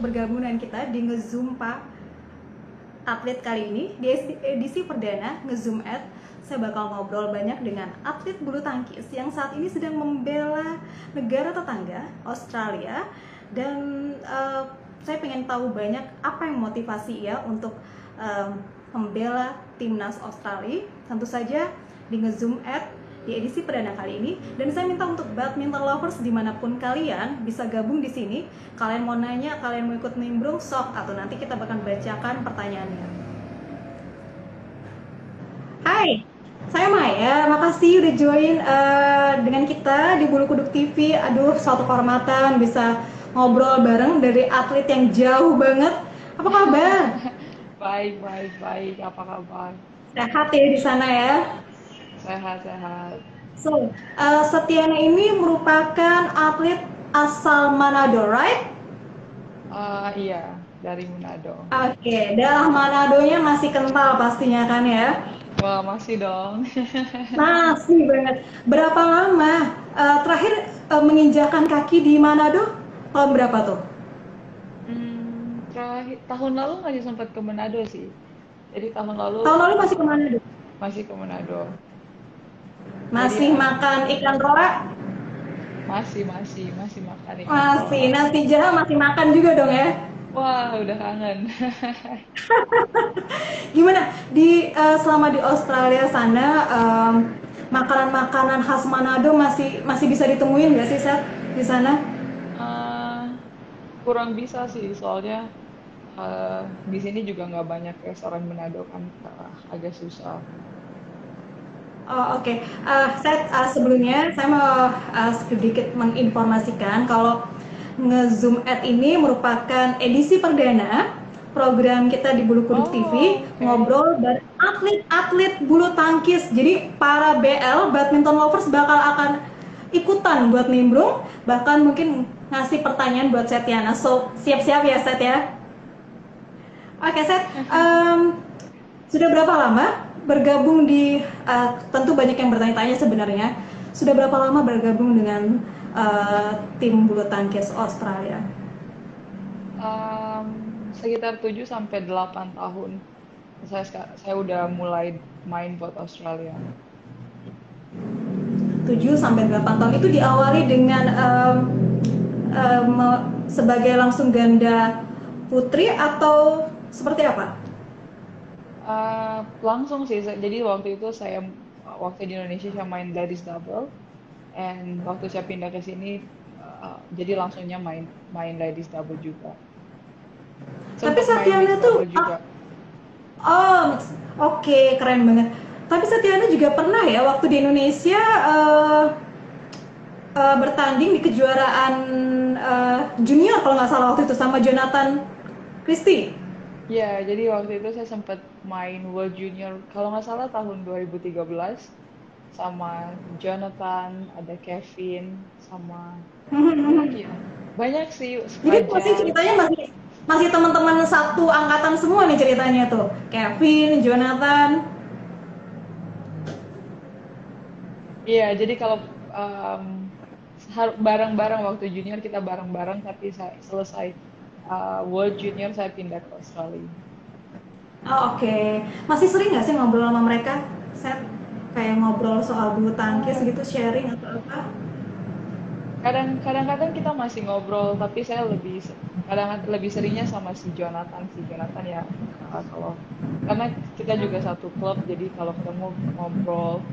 bergabung dengan kita di Ngezoom atlet kali ini. Di edisi perdana Ngezoom At, saya bakal ngobrol banyak dengan atlet bulu tangkis yang saat ini sedang membela negara tetangga, Australia. Dan saya pengen tahu banyak apa yang motivasi ia untuk membela timnas Australia. Tentu saja di Ngezoom At di edisi perdana kali ini, dan saya minta untuk badminton lovers dimanapun kalian bisa gabung di sini. Kalian mau nanya, kalian mau ikut nimbrung, sok, atau nanti kita bakal bacakan pertanyaannya. Hai, saya Maya, makasih udah join dengan kita di Bulu Kuduk TV. Aduh, suatu kehormatan bisa ngobrol bareng dari atlet yang jauh banget. Apa kabar? Baik, baik, baik. Apa kabar? Sehat ya di sana ya. Sehat, sehat. So, Setiana ini merupakan atlet asal Manado, right? Iya, dari Manado. Oke, daerah Manadonya masih kental pastinya kan ya? Wah, masih dong. Masih banget. Berapa lama terakhir menginjakan kaki di Manado? Tahun berapa tuh? Terakhir, tahun lalu nggak sempat ke Manado sih. Jadi tahun lalu Tahun lalu masih ke Manado? masih ke Manado. Jadi Masih makan ikan roa? masih makan ikan Masih. roa. Nasi jaha masih makan juga dong ya? Wah, udah kangen. Gimana selama di Australia sana, makanan-makanan khas Manado masih masih bisa ditemuin nggak sih, Seth, di sana? Eh, Kurang bisa sih, soalnya di sini juga nggak banyak restoran Manado kan, agak susah. Oh, oke. Seth, sebelumnya saya mau sedikit menginformasikan kalau Ngezoom Ad ini merupakan edisi perdana program kita di Bulu Kuduk TV, Oh, oke. ngobrol dari atlet-atlet bulu tangkis. Jadi para BL badminton lovers bakal akan ikutan buat nimbrung, bahkan mungkin ngasih pertanyaan buat Setiana. So, siap-siap ya Set ya. Oke, Set. Sudah berapa lama bergabung di tentu banyak yang bertanya-tanya sebenarnya. Sudah berapa lama bergabung dengan tim bulu tangkis Australia? Em, Sekitar 7 sampai 8 tahun. Saya udah mulai main buat Australia. 7 sampai 8 tahun itu diawali dengan um, sebagai langsung ganda putri atau seperti apa? Langsung sih, jadi waktu itu waktu di Indonesia saya main ladies double, and waktu saya pindah ke sini, jadi langsungnya main main ladies double juga. Tapi Sempat main Satyana mixed tuh double juga. oh, oke, keren banget. Tapi Satyana juga pernah ya waktu di Indonesia bertanding di kejuaraan junior kalau nggak salah waktu itu sama Jonathan Christie. Ya, jadi waktu itu saya sempat main World Junior, kalau nggak salah tahun 2013, sama Jonathan, ada Kevin, sama siapa lagi ya? Banyak sih, Jadi pasti Fajar. ceritanya masih masih teman-teman satu angkatan semua nih ceritanya tuh. Kevin, Jonathan. Iya, jadi kalau em, bareng-bareng waktu junior kita bareng-bareng, tapi saya selesai World Junior saya pindah ke Australia. Oh, oke. Masih sering nggak sih ngobrol sama mereka? Set kayak ngobrol soal bulu tangkis Ah, gitu, sharing atau apa? kadang-kadang kita masih ngobrol, tapi saya kadang lebih seringnya sama si Jonathan. Si Jonathan ya, kalau karena kita juga satu klub, jadi kalau ketemu ngobrol.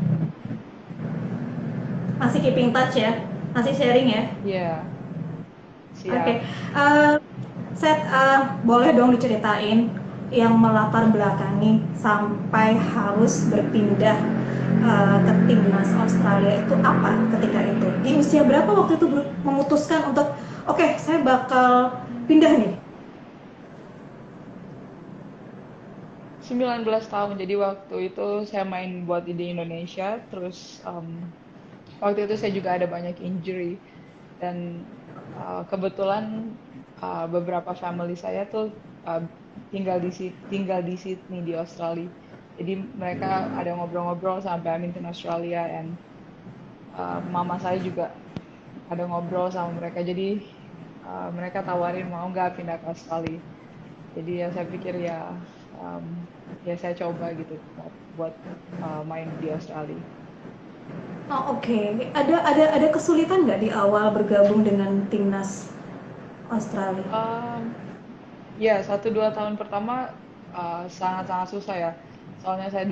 Masih keeping touch ya? Masih sharing ya? Iya, Oke. siap. Eh, Set, boleh dong diceritain yang melatar belakangi sampai harus berpindah ke timnas Australia itu apa ketika itu? Di usia berapa waktu itu memutuskan untuk oke, saya bakal pindah nih? 19 tahun, jadi waktu itu saya main buat di Indonesia, terus waktu itu saya juga ada banyak injury, dan kebetulan beberapa family saya tuh uh, tinggal di Sydney di Australia. Jadi mereka ada ngobrol-ngobrol sama badminton Australia, and mama saya juga ada ngobrol sama mereka. Jadi mereka tawarin mau nggak pindah ke Australia. Jadi ya saya pikir ya ya saya coba gitu buat main di Australia. Oh, oke. Ada kesulitan nggak di awal bergabung dengan timnas Australia? Um, Ya, 1-2 tahun pertama sangat-sangat susah ya. Soalnya saya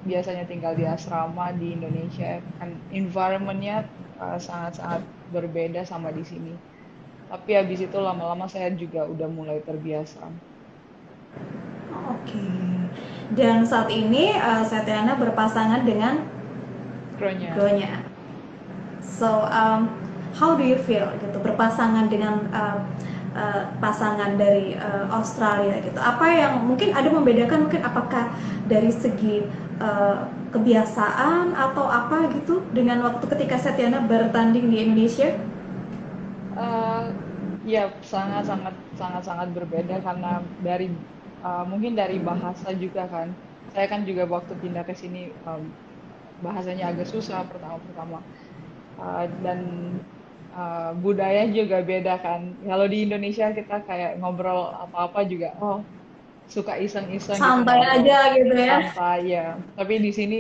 biasanya tinggal di asrama di Indonesia, kan environment-nya sangat-sangat berbeda sama di sini. Tapi habis itu lama-lama saya juga udah mulai terbiasa. Oh, oke. Dan saat ini Setiana berpasangan dengan Kronya. Gonya. So, how do you feel gitu berpasangan dengan pasangan dari Australia gitu? Apa yang mungkin ada membedakan? Mungkin apakah dari segi kebiasaan atau apa gitu dengan waktu ketika Setiana bertanding di Indonesia? Eh, ya sangat-sangat sangat-sangat berbeda karena mungkin dari bahasa juga kan. Saya kan juga waktu pindah ke sini bahasanya agak susah pertama-pertama. Dan budaya juga beda kan. Kalau di Indonesia kita kayak ngobrol apa-apa juga, oh suka iseng-iseng gitu Santai ngobrol aja gitu ya. santai ya. Tapi di sini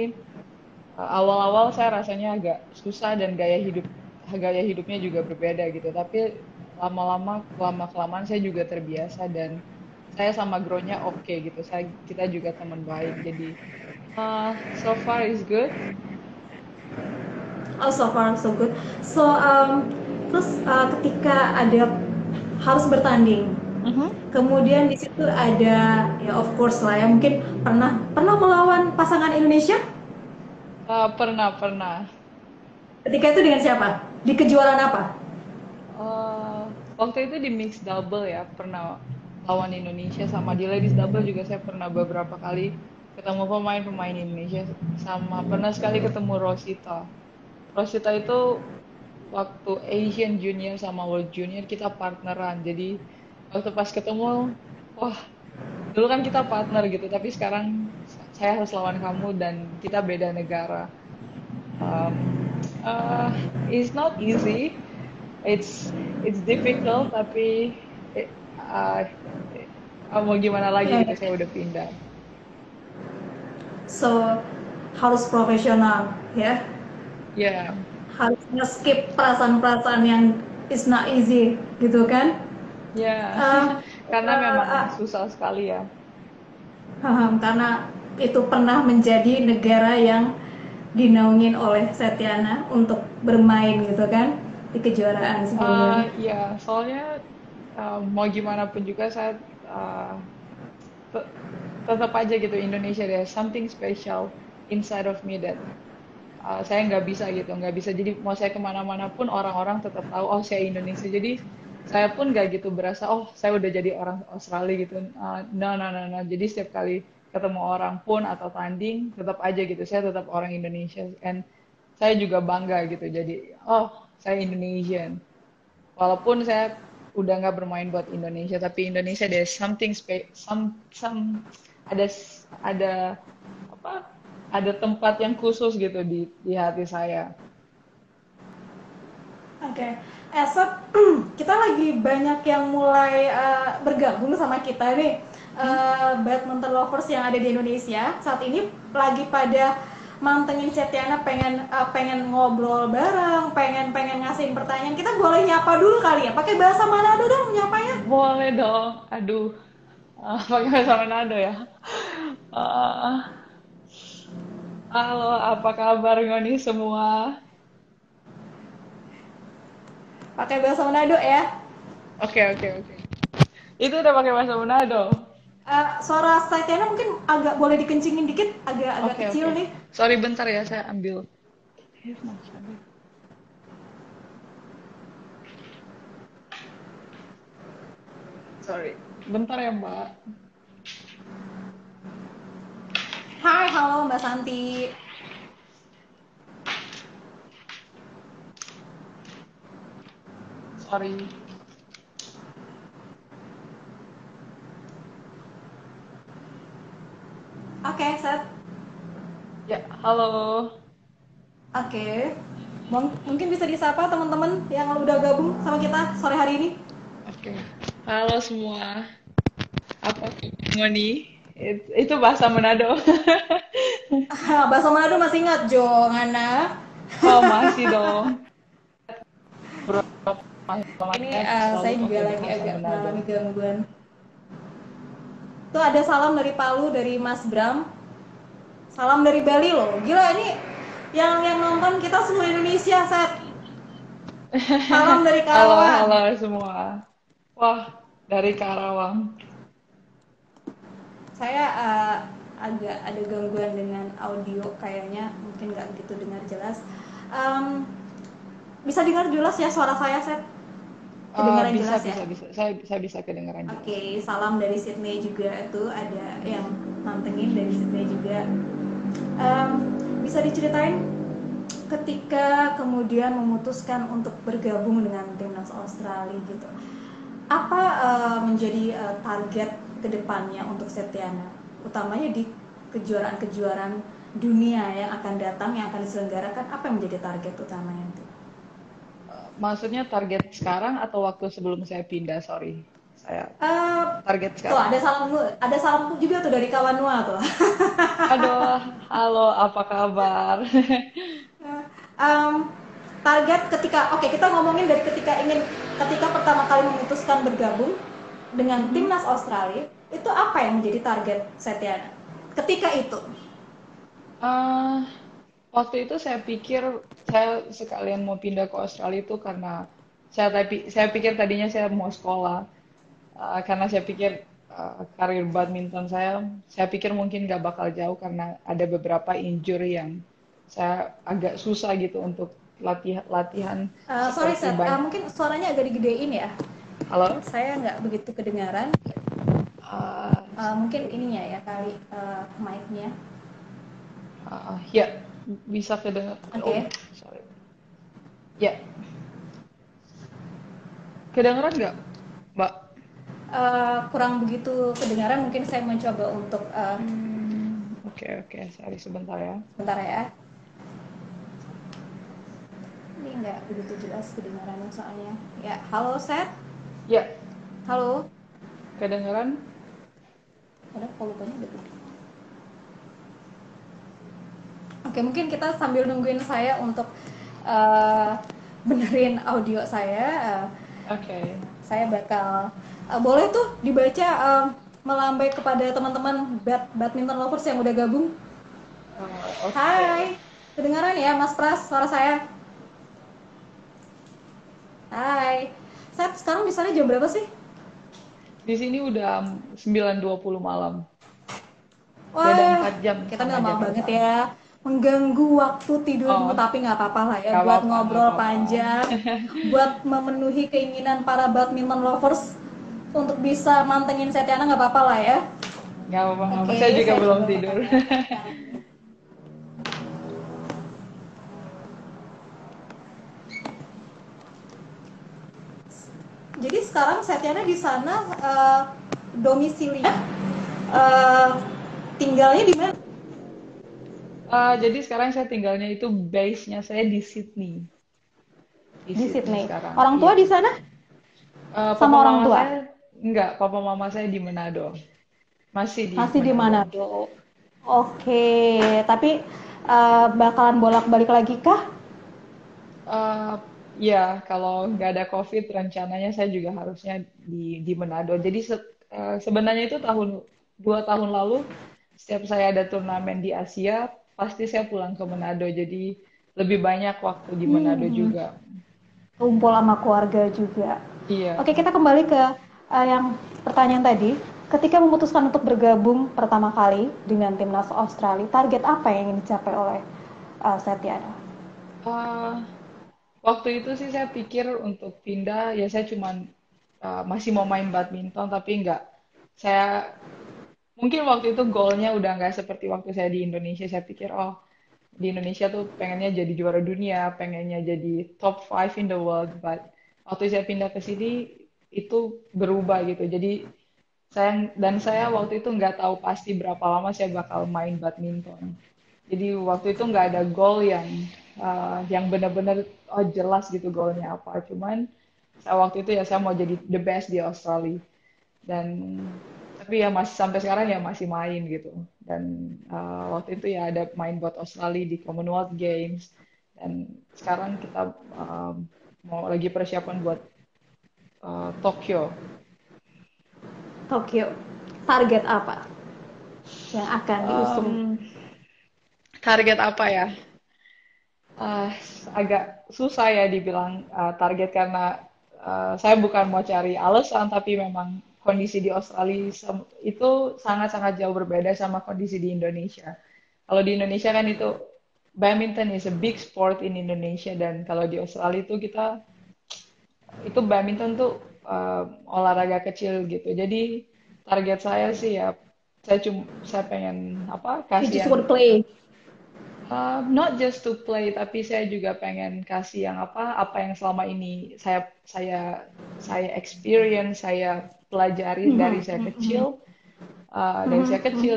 awal-awal saya rasanya agak susah dan gaya hidupnya juga berbeda gitu. Tapi lama-lama kelamaan saya juga terbiasa dan saya sama Gronya oke gitu. Kita juga teman baik. Jadi so far is good. Oh, so far so good. So, terus ketika ada harus bertanding, Mhm. kemudian di situ ada ya of course lah ya mungkin pernah pernah melawan pasangan Indonesia. Pernah pernah. Ketika itu dengan siapa? Di kejuaraan apa? Eh, Waktu itu di mixed double ya, pernah lawan Indonesia sama di ladies double juga saya pernah beberapa kali ketemu pemain-pemain Indonesia sama pernah sekali ketemu Rosita. Rosita itu waktu Asian Junior sama World Junior kita partneran. Jadi waktu pas ketemu, wah dulu kan kita partner gitu, tapi sekarang saya harus lawan kamu dan kita beda negara. Um, uh, it's not easy. It's difficult, tapi eh, uh, mau gimana lagi Ya, gitu, saya udah pindah. so harus profesional ya, Ya, harus skip perasaan-perasaan yang is not easy gitu kan. ya, uh, karena uh, memang uh, susah sekali ya. karena itu pernah menjadi negara yang dinaungin oleh Setiana untuk bermain gitu kan di kejuaraan sebelumnya. Ya, soalnya mau gimana pun juga saya te- tetap aja gitu Indonesia there's something special inside of me that saya nggak bisa gitu, nggak bisa. Jadi mau saya kemana-mana pun orang-orang tetap tahu, oh saya Indonesia. Jadi saya pun nggak gitu berasa, oh saya udah jadi orang Australia gitu. No, no, no, no. Jadi setiap kali ketemu orang pun atau tanding, tetap aja gitu. Saya tetap orang Indonesia. And saya juga bangga gitu. Jadi, oh saya Indonesian. Walaupun saya udah nggak bermain buat Indonesia, tapi Indonesia there's something ada ada apa ada tempat yang khusus gitu di hati saya. Oke, Esat, kita lagi banyak yang mulai bergabung sama kita nih, Hmm? badminton lovers yang ada di Indonesia. Saat ini lagi pada mantengin Cetiana, pengen ngobrol bareng, pengen pengen ngasihin pertanyaan. Kita boleh nyapa dulu kali ya, pakai bahasa Manado dong nyapanya. Boleh dong. Aduh, pakai bahasa Manado ya. Ah, Halo, apa kabar Ngoni semua? Pakai bahasa Manado ya. Oke, oke, oke. Itu udah pakai bahasa Manado. Suara Cetiana mungkin agak boleh dikencingin dikit, agak Oke, kecil oke. nih. Sorry bentar ya, saya ambil headphone. Sorry. Bentar ya, Mbak. Hai, halo Mbak Santi. Sorry. Oke, Set. Ya, halo. Oke, mungkin bisa disapa teman-teman yang udah gabung sama kita sore hari ini. Halo semua, apa semua nih? Itu bahasa Manado. Bahasa Manado masih ingat, Jo, Ngana? Oh masih dong. Ini Masalahnya saya selalu juga pakai lagi bahasa agak Manado. mengalami gangguan. Tuh ada salam dari Palu dari Mas Bram. Salam dari Bali loh. Gila ini yang nonton kita semua Indonesia, Set. Salam dari Halo, Karawang. halo semua. Wah, dari Karawang. Saya agak ada gangguan dengan audio kayaknya, mungkin nggak begitu dengar jelas. Em, bisa dengar jelas ya suara saya, Set? Kedengaran Bisa, jelas ya? bisa, bisa. Saya bisa kedengaran jelas. Oke, salam dari Sydney juga tuh ada yang mantengin dari Sydney juga. Em, bisa diceritain ketika kemudian memutuskan untuk bergabung dengan timnas Australia gitu. Apa menjadi target kedepannya untuk Setiana, utamanya di kejuaraan-kejuaraan dunia yang akan datang, yang akan diselenggarakan, apa yang menjadi target utamanya itu? Maksudnya target sekarang atau waktu sebelum saya pindah? Sorry, saya Uh, target tuh sekarang. ada salam juga tuh dari kawan Noah tuh. Aduh, halo, apa kabar? um, target ketika kita ngomongin dari ketika pertama kali memutuskan bergabung dengan Mhm. timnas Australia, itu apa yang menjadi target Setiana ketika itu? Ah, Waktu itu saya pikir saya sekalian mau pindah ke Australia itu karena saya pikir tadinya saya mau sekolah. Karena saya pikir karir badminton saya pikir mungkin gak bakal jauh karena ada beberapa injury yang saya agak susah gitu untuk latihan Sorry seperti Seth, banyak. mungkin suaranya agak digedein ya, Halo. saya nggak begitu kedengaran. Mungkin ininya ya kali, mic-nya. Ya, bisa kedengar. Oke, Oh, okay. sorry. Ya, kedengeran nggak, Mbak? Kurang begitu kedengaran, mungkin saya mencoba untuk Oke, oke. Sorry sebentar ya. sebentar ya. Ini nggak begitu jelas kedengarannya soalnya. Ya, halo Seth, Ya, halo. kedengeran. Ada volumenya udah gede. Oke, mungkin kita sambil nungguin saya untuk uh, benerin audio saya. Oke. Saya bakal boleh tuh dibaca, melambai kepada teman-teman badminton lovers yang udah gabung. Oke. Hai, kedengaran ya Mas Pras suara saya? Hai, saya sekarang misalnya jam berapa sih? Di sini udah 9:20 malam. Beda Wah, 4 jam kita sama lama banget Jakarta. ya, mengganggu waktu tidurmu, Oh, tapi nggak apa-apa lah ya, nggak buat apa-apa, nggak ngobrol apa-apa. panjang, buat memenuhi keinginan para badminton lovers untuk bisa mantengin Setiana, nggak apa-apa lah ya. Nggak apa-apa, nggak apa. Oke, Saya juga saya belum coba tidur. memperlihatkan kali ini. Jadi sekarang Setiana di sana, domisilinya, uh, tinggalnya di mana? Jadi sekarang saya tinggalnya itu base-nya saya di Sydney. Di Di Sydney Sydney. sekarang, Orang tua iya. di sana Papa sama orang mama tua saya, enggak, papa mama saya di Manado. Masih di masih di Manado. Manado. Oke, tapi bakalan bolak-balik lagi kah? Eh, ya, kalau nggak ada COVID, rencananya saya juga harusnya di Manado. Jadi sebenarnya itu 2 tahun lalu, setiap saya ada turnamen di Asia, pasti saya pulang ke Manado. Jadi lebih banyak waktu di Manado Hmm, juga. kumpul sama keluarga juga. Iya. Oke, kita kembali ke yang pertanyaan tadi. Ketika memutuskan untuk bergabung pertama kali dengan timnas Australia, target apa yang ingin dicapai oleh Setiana? Eh, Waktu itu sih saya pikir untuk pindah, ya saya cuman masih mau main badminton, tapi nggak. Saya mungkin waktu itu goalnya udah nggak seperti waktu saya di Indonesia. Saya pikir, oh di Indonesia tuh pengennya jadi juara dunia, pengennya jadi top 5 in the world. But waktu saya pindah ke sini itu berubah gitu. Jadi saya waktu itu nggak tahu pasti berapa lama saya bakal main badminton. Jadi waktu itu nggak ada goal yang benar-benar oh jelas gitu goalnya apa. Cuman Saya waktu itu ya saya mau jadi the best di Australia. Dan tapi ya masih sampai sekarang ya masih main gitu. Dan waktu itu ya ada main buat Australia di Commonwealth Games. Dan sekarang kita mau lagi persiapan buat Tokyo. Tokyo. Target apa yang akan diusung? Em, Target apa ya? Ah, agak susah ya dibilang target karena saya bukan mau cari alasan, tapi memang kondisi di Australia itu sangat-sangat jauh berbeda sama kondisi di Indonesia. Kalau di Indonesia kan itu badminton is a big sport in Indonesia, dan kalau di Australia itu kita itu badminton tuh olahraga kecil gitu. Jadi target saya sih ya saya pengen apa You kasih just yang want to play. not just to play, tapi saya juga pengen kasih yang apa yang selama ini saya experience, saya pelajari dari saya kecil,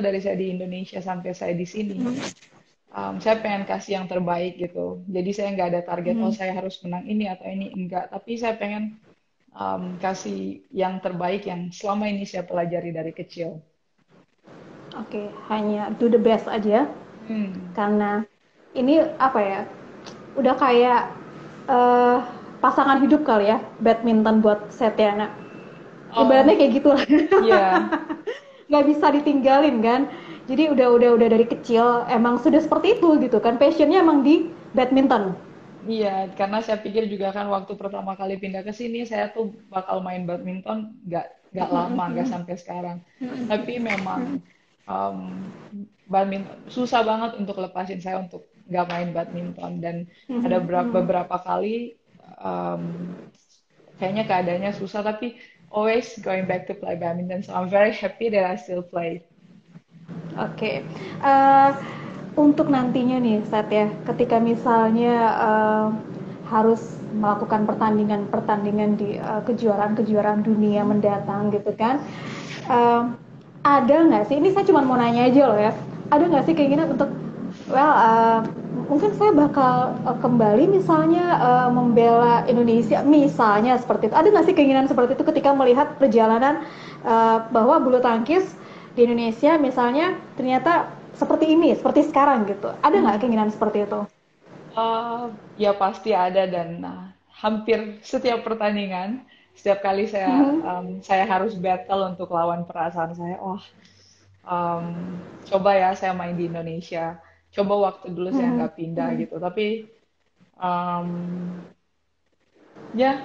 dari saya di Indonesia sampai saya di sini. Saya pengen kasih yang terbaik gitu. Jadi saya nggak ada target, oh saya harus menang ini atau ini, enggak. Tapi saya pengen kasih yang terbaik yang selama ini saya pelajari dari kecil. Oke, hanya do the best aja. Hmm. Karena ini apa ya? Udah kayak eh, pasangan hidup kali ya, badminton buat Setiana. Um, Ibaratnya kayak gitulah. ya. Nggak bisa ditinggalin kan. Jadi udah dari kecil emang sudah seperti itu gitu kan. Passionnya emang di badminton. Iya, karena saya pikir juga kan waktu pertama kali pindah ke sini saya tuh bakal main badminton nggak lama, nggak sampai sekarang. Tapi memang um, badminton susah banget untuk lepasin saya untuk nggak main badminton, dan ada beberapa kali um, kayaknya keadaannya susah, tapi always going back to play badminton. So I'm very happy that I still play. Oke. Eh, untuk nantinya nih, Sat ya, ketika misalnya harus melakukan pertandingan-pertandingan di kejuaraan-kejuaraan dunia mendatang gitu kan, eh, ada nggak sih? Ini saya cuma mau nanya aja loh ya. Ada nggak sih keinginan untuk, well, mungkin saya bakal kembali misalnya membela Indonesia, misalnya seperti itu. Ada nggak sih keinginan seperti itu ketika melihat perjalanan bahwa bulu tangkis di Indonesia misalnya ternyata seperti ini, seperti sekarang gitu. Ada nggak keinginan seperti itu? Ya pasti ada, dan hampir setiap pertandingan, setiap kali Mhm. saya harus battle untuk lawan perasaan saya. Oh, coba ya saya main di Indonesia. Coba waktu dulu saya Mhm. nggak pindah Mhm. gitu. Tapi um, ya,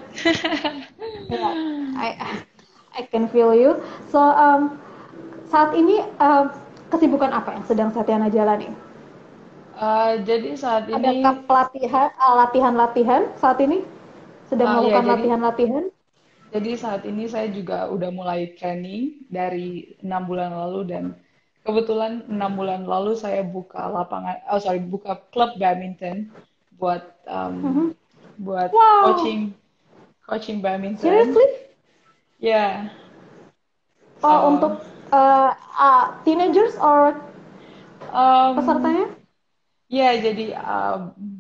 Ya, I can feel you. So saat ini kesibukan apa yang sedang Satyana jalani? jadi saat Adakah ini pelatihan, latihan-latihan saat ini? Sedang ya melakukan latihan-latihan? jadi saat ini saya juga udah mulai training dari 6 bulan lalu, dan kebetulan 6 bulan lalu saya buka buka klub badminton buat Mhm. buat Wow, coaching badminton. seriously? Ya, Oh, so untuk teenagers or um, pesertanya? ya jadi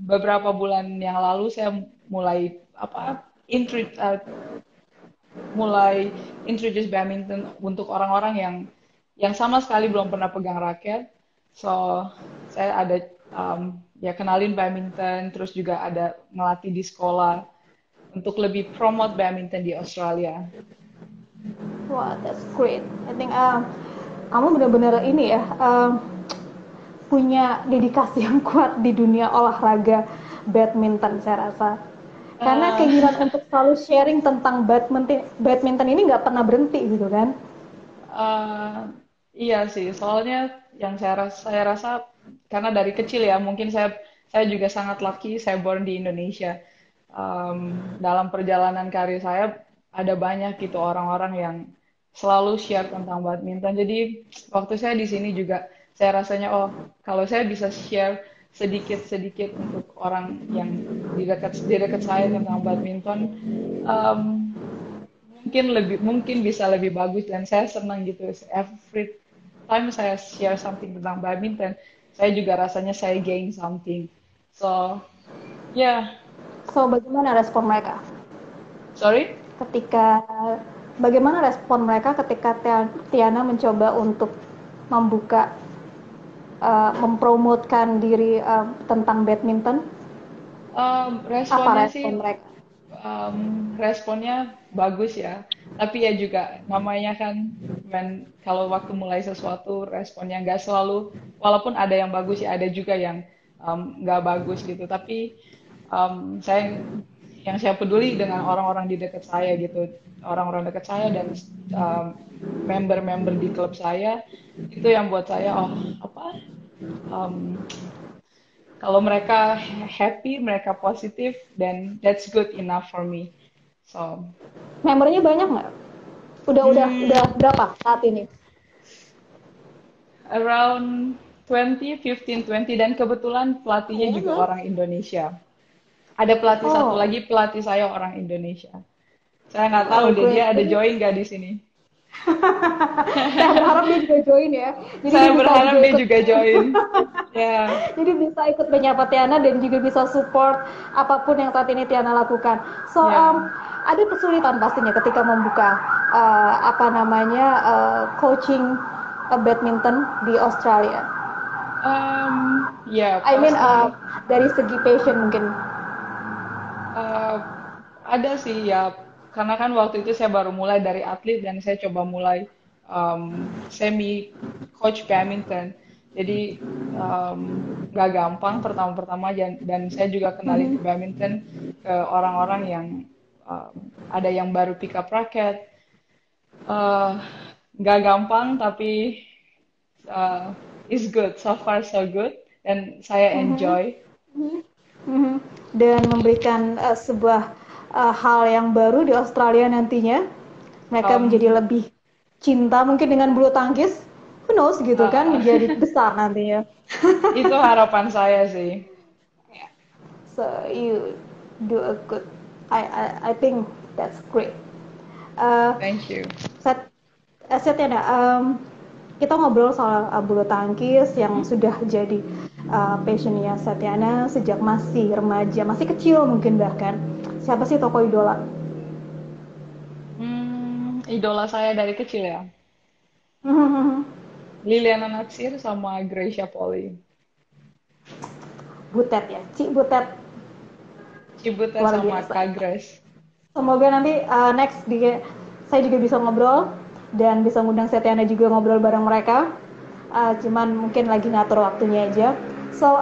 beberapa bulan yang lalu saya mulai mulai introduce badminton untuk orang-orang yang sama sekali belum pernah pegang raket. So, saya ada ya kenalin badminton, terus juga ada ngelatih di sekolah untuk lebih promote badminton di Australia. Wah, that's great. I think kamu benar-benar ini ya punya dedikasi yang kuat di dunia olahraga badminton saya rasa. Karena Uh, keinginan untuk selalu sharing tentang badminton ini nggak pernah berhenti gitu kan. uh, iya sih, soalnya yang saya rasa karena dari kecil ya, mungkin saya juga sangat lucky saya born di Indonesia. Dalam perjalanan karir saya ada banyak gitu orang-orang yang selalu share tentang badminton. Jadi waktu saya di sini juga saya rasanya oh kalau saya bisa share sedikit-sedikit untuk orang yang di dekat saya tentang badminton, um, mungkin bisa lebih bagus, dan saya senang gitu. Every time saya share something tentang badminton, saya juga rasanya saya gain something. So, yeah. So bagaimana respon mereka? Sorry? Ketika bagaimana respon mereka ketika Tiana mencoba untuk membuka mempromotkan diri tentang badminton? Apa Responnya respon sih, mereka? responnya bagus ya. Tapi ya juga namanya kan, kalau waktu mulai sesuatu responnya nggak selalu, walaupun ada yang bagus ya ada juga yang nggak bagus gitu. Tapi yang saya peduli dengan orang-orang di dekat saya gitu, orang-orang dekat saya dan um, member-member di klub saya itu yang buat saya apa um, kalau mereka happy, mereka positif, then that's good enough for me. So, Membernya banyak nggak? Udah hmm, berapa saat ini? around 20, 15, 20, dan kebetulan pelatihnya juga Oh, orang Indonesia. Ada pelatih satu oh, lagi, pelatih saya orang Indonesia. Saya nggak tahu oh, deh great. dia ada join nggak di sini. Saya berharap dia juga join ya. Jadi dia Saya bisa berharap juga dia ikut. juga join. Ya, Jadi bisa ikut menyapa Tiana dan juga bisa support apapun yang saat ini Tiana lakukan. So ya. ada kesulitan pastinya ketika membuka apa namanya coaching badminton di Australia. Ya I mean pasti. dari segi passion mungkin. Eh, ada sih ya, karena kan waktu itu saya baru mulai dari atlet dan saya coba mulai semi coach badminton. Jadi um, gak gampang pertama-pertama dan saya juga kenalin ke Mhm. badminton ke orang-orang yang ada yang baru pick up racket. Eh, Gak gampang tapi uh, it's good, so far so good dan saya Mhm. enjoy. Mhm. Mhm. Dan memberikan sebuah hal yang baru di Australia nantinya. Mereka menjadi Um, lebih cinta mungkin dengan bulu tangkis. Who knows gitu kan uh, menjadi besar nantinya. itu harapan saya sih. So you do a good. I think that's great. Uh, Thank you. set Setnya ada. Kita ngobrol soal bulu tangkis yang Mhm. sudah jadi passionnya Setiana sejak masih remaja, masih kecil mungkin bahkan. Siapa sih tokoh idola? Idola saya dari kecil ya. Liliana Natsir sama Gracia Poli. Butet ya, Cik Butet Cibutet luar sama biasa. Kak Grace. Semoga nanti next saya juga bisa ngobrol dan bisa ngundang Setiana juga ngobrol bareng mereka. Cuman mungkin lagi ngatur waktunya aja. So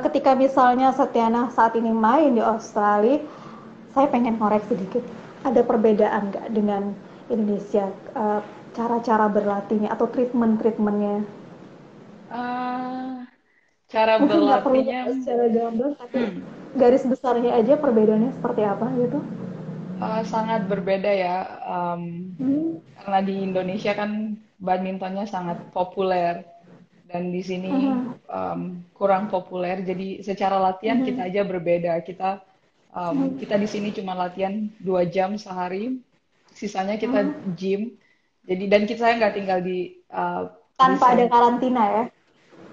ketika misalnya Setiana saat ini main di Australia, saya pengen ngorek sedikit. Ada perbedaan nggak dengan Indonesia cara-cara berlatihnya atau treatmentnya? Ah, cara Mungkin nggak perlu berlatihnya, secara gamblang, tapi hmm, garis besarnya aja perbedaannya seperti apa gitu? sangat berbeda ya. Hmm. Karena di Indonesia kan badmintonnya sangat populer dan di sini Mhm. kurang populer. Jadi secara latihan kita Mhm. aja berbeda. Mhm. Kita di sini cuma latihan 2 jam sehari, sisanya kita Mhm. gym. Jadi dan saya nggak tinggal di Tanpa ada karantina ya?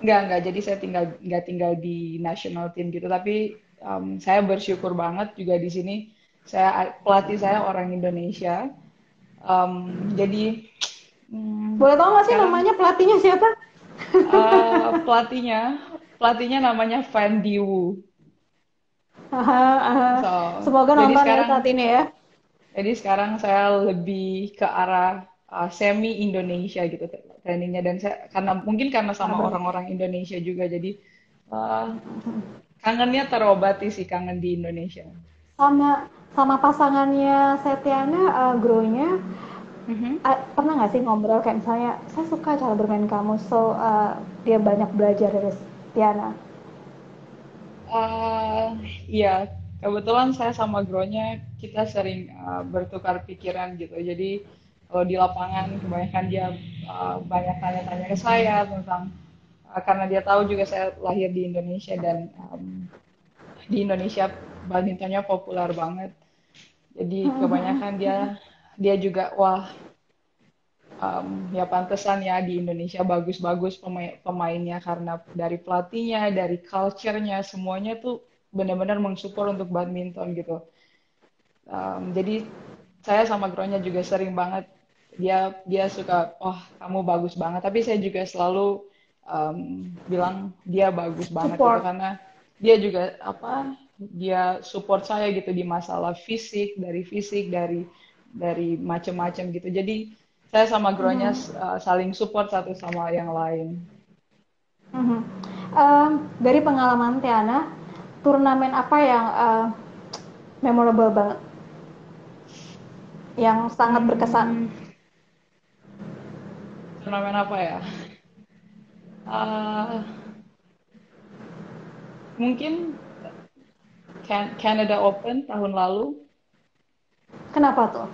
nggak. Jadi saya nggak tinggal di national team gitu. Tapi saya bersyukur banget juga di sini. Pelatih saya orang Indonesia. Jadi Boleh tahu nggak sih sekarang namanya pelatihnya siapa? pelatihnya pelatihnya namanya Van Diwu. Aha, aha. So, Semoga jadi nonton ya sekarang saat ini ya. jadi sekarang saya lebih ke arah semi Indonesia gitu trainingnya dan saya karena Ah, sama orang-orang Indonesia juga jadi uh, kangennya terobati sih kangen di Indonesia. sama sama pasangannya Setiana, Grow-nya, Mhm. pernah nggak sih ngobrol kayak misalnya saya suka cara bermain kamu, so dia banyak belajar dari Setiana. Eh, iya, kebetulan saya sama Gronya kita sering bertukar pikiran gitu. Jadi kalau di lapangan kebanyakan dia banyak tanya-tanya ke saya tentang karena dia tahu juga saya lahir di Indonesia dan di Indonesia badmintonnya populer banget. Jadi kebanyakan dia juga wah ya pantesan ya di Indonesia bagus-bagus pemainnya karena dari pelatihnya, dari culture-nya semuanya tuh benar-benar mensupport untuk badminton gitu. Jadi saya sama Gronya juga sering banget dia dia suka, oh kamu bagus banget, tapi saya juga selalu bilang dia bagus banget gitu Support. karena dia juga apa, dia support saya gitu di masalah fisik dari macam-macam gitu. Jadi saya sama Gronya Mhm. saling support satu sama yang lain. Mhm. Dari pengalaman Tiana, turnamen apa yang memorable banget, yang sangat berkesan? Hmm, turnamen apa ya? Ah, mungkin Canada Open tahun lalu. Kenapa tuh?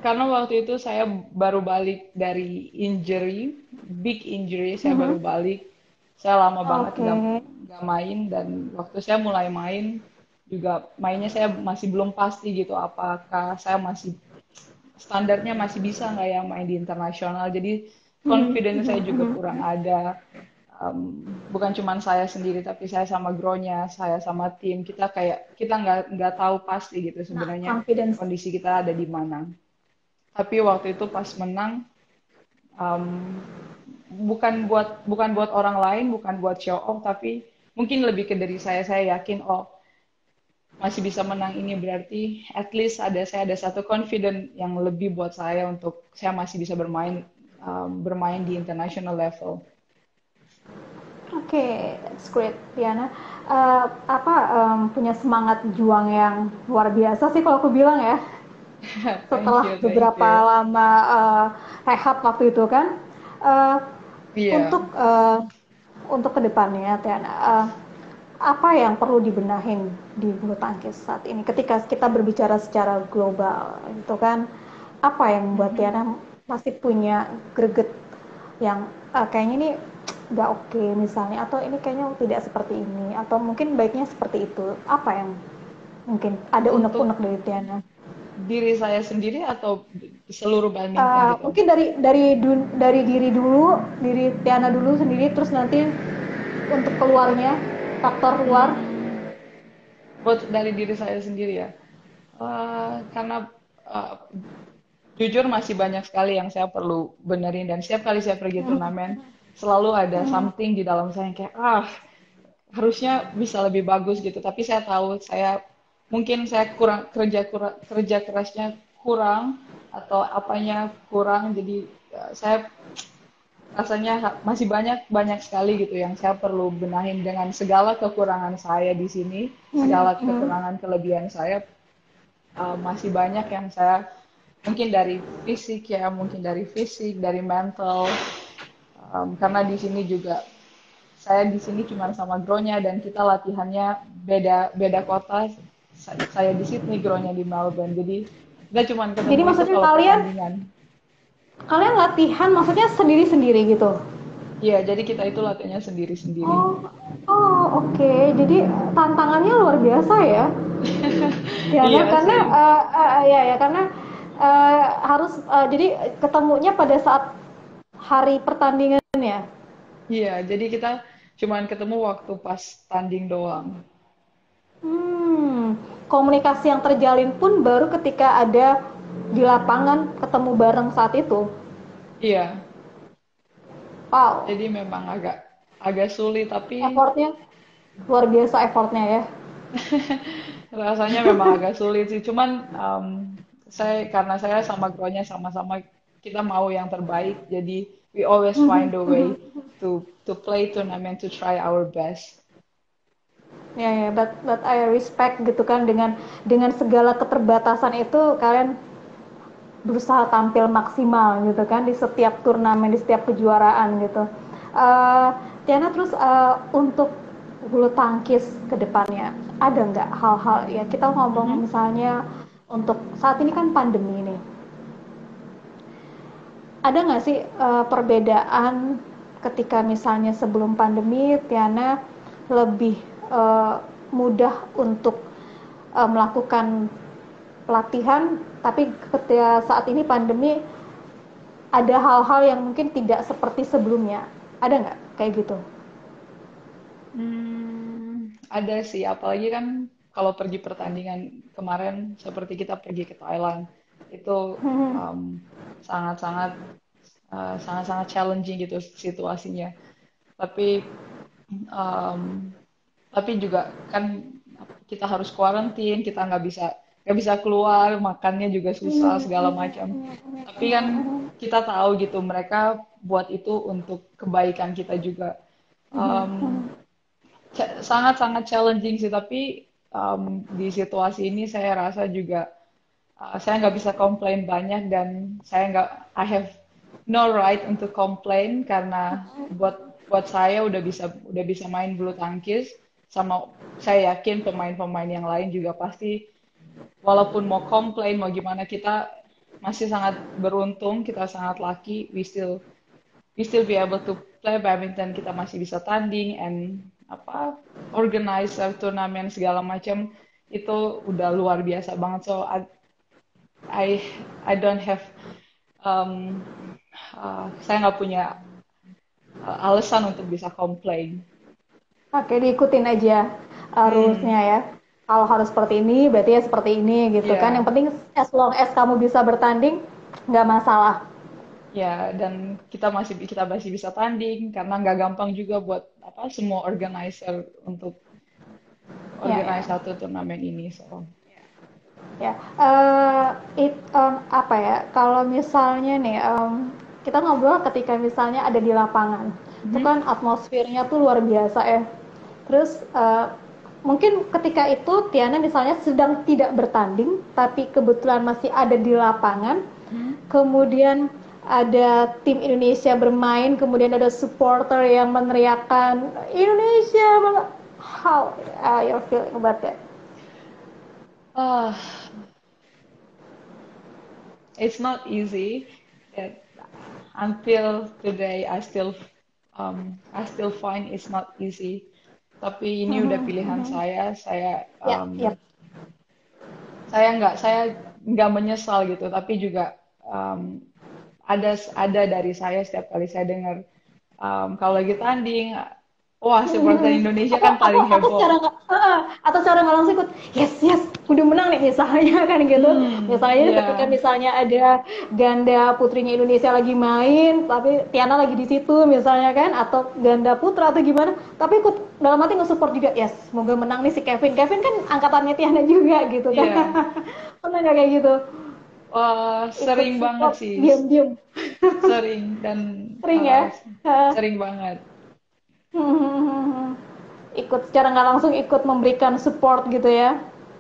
Karena waktu itu saya baru balik dari injury, big injury, saya baru Mhm. balik. Saya lama banget Oke. nggak main, dan waktu saya mulai main juga mainnya saya masih belum pasti gitu apakah saya masih standarnya masih bisa nggak ya main di internasional. Jadi Mhm, confidence mhm, saya juga mhm. kurang ada. Bukan cuma saya sendiri, tapi saya sama Gronya, saya sama tim, kita kayak kita nggak tahu pasti gitu Nah, sebenarnya confidence. kondisi kita ada di mana. Tapi waktu itu pas menang, um, bukan buat orang lain, bukan buat show off, tapi mungkin lebih ke dari saya yakin, oh masih bisa menang ini berarti at least saya ada satu confident yang lebih buat saya untuk saya masih bisa bermain di international level. Oke, that's great, Tiana. Punya semangat juang yang luar biasa sih kalau aku bilang ya. Thank Setelah you, thank beberapa you. lama rehab waktu itu kan, eh, Iya. untuk eh, untuk kedepannya, Tiana, apa yang perlu dibenahin di bulu tangkis saat ini? Ketika kita berbicara secara global, itu kan, apa yang membuat Mhm. Tiana masih punya greget yang kayaknya ini nggak oke misalnya, atau ini kayaknya tidak seperti ini, atau mungkin baiknya seperti itu. Apa yang mungkin ada unek-unek Untuk dari Tiana? diri saya sendiri atau seluruh badminton gitu? Mungkin dari diri dulu, diri Tiana dulu sendiri, terus nanti untuk keluarnya, faktor luar. Hmm, buat dari diri saya sendiri ya. Karena eh, jujur masih banyak sekali yang saya perlu benerin, dan setiap kali saya pergi turnamen selalu ada something di dalam saya yang kayak harusnya bisa lebih bagus gitu. Tapi saya tahu mungkin saya kerja kerasnya kurang, atau apanya kurang, jadi saya rasanya masih banyak banyak sekali gitu yang saya perlu benahin dengan segala kekurangan saya di sini, segala kekurangan kelebihan saya, masih banyak yang saya mungkin dari fisik ya, mungkin dari fisik, dari mental, karena di sini juga saya di sini cuma sama Gronya dan kita latihannya beda beda kota. Saya di Sydney, Gronya di Melbourne. Jadi kita cuma Jadi ketemu itu maksudnya kalau kalian pertandingan. kalian latihan maksudnya sendiri-sendiri gitu. Iya, jadi kita itu latihannya sendiri-sendiri. Oh, oh, oke. Jadi tantangannya luar biasa ya, Tiana, Iya karena sih. ya ya karena harus jadi ketemunya pada saat hari pertandingan ya. Iya, jadi kita cuman ketemu waktu pas tanding doang. Hmm, komunikasi yang terjalin pun baru ketika ada di lapangan ketemu bareng saat itu. Iya, Wow, jadi memang agak agak sulit, tapi effortnya luar biasa effortnya ya. rasanya memang agak sulit sih. Cuman karena saya sama Gronya sama-sama kita mau yang terbaik, jadi we always find a way to play tournament, to try our best. Ya ya, but I respect gitu kan, dengan segala keterbatasan itu kalian berusaha tampil maksimal gitu kan di setiap turnamen, di setiap kejuaraan gitu. Uh, Tiana, terus untuk bulu tangkis ke depannya ada nggak hal-hal, ya kita ngomong Mhm. misalnya untuk saat ini kan pandemi nih, ada nggak sih perbedaan ketika misalnya sebelum pandemi Tiana lebih mudah untuk melakukan pelatihan, tapi ketika saat ini pandemi ada hal-hal yang mungkin tidak seperti sebelumnya, ada nggak kayak gitu? Ada sih, apalagi kan kalau pergi pertandingan kemarin seperti kita pergi ke Thailand itu sangat-sangat sangat-sangat challenging gitu situasinya. Tapi um, tapi juga kan kita harus kuarantin, kita nggak bisa keluar, makannya juga susah segala macam. Tapi kan kita tahu gitu mereka buat itu untuk kebaikan kita juga. Um, Sangat-sangat challenging sih, tapi di situasi ini saya rasa juga saya nggak bisa komplain banyak dan saya nggak I have no right untuk komplain karena buat saya udah bisa main bulu tangkis sama saya yakin pemain-pemain yang lain juga pasti walaupun mau komplain mau gimana kita masih sangat beruntung kita sangat lucky we still be able to play badminton, kita masih bisa tanding and apa organize turnamen segala macam itu udah luar biasa banget. So I I don't have um, saya nggak punya alasan untuk bisa komplain. Oke, diikutin aja rulesnya Hmm, ya. Kalau harus seperti ini, berarti ya seperti ini gitu kan. Yang ya, penting as long as kamu bisa bertanding, nggak masalah. ya, dan kita masih bisa tanding karena nggak gampang juga buat apa semua organizer untuk Ya, organize ya. satu turnamen ini. So, Ya, apa ya? Kalau misalnya nih, kita ngobrol ketika misalnya ada di lapangan, itu mhm. kan atmosfernya tuh luar biasa ya. Terus mungkin ketika itu Tiana misalnya sedang tidak bertanding, tapi kebetulan masih ada di lapangan, Mhm. kemudian ada tim Indonesia bermain, kemudian ada supporter yang meneriakkan Indonesia, how you're feeling about that? Ah, it's not easy. It, until today, I still find it's not easy. Tapi ini udah pilihan saya. Ya, ya. Saya nggak menyesal gitu. Tapi juga ada dari saya setiap kali saya dengar kalau lagi tanding, wah supporter Indonesia atau kan atau paling atau secara heboh. nggak atau secara nggak langsung ikut yes yes udah menang nih misalnya kan gitu, misalnya Iya, ketika misalnya ada ganda putrinya Indonesia lagi main tapi Tiana lagi di situ misalnya kan, atau ganda putra atau gimana tapi ikut dalam hati nge-support juga, yes semoga menang nih si Kevin. Kevin kan angkatannya Tiana juga gitu kan. iya. Pernah nggak kayak gitu, Wah, ikut sering banget support sih. diam-diam? Sering dan Sering uh, ya. Uh, sering banget. ikut secara nggak langsung ikut memberikan support gitu ya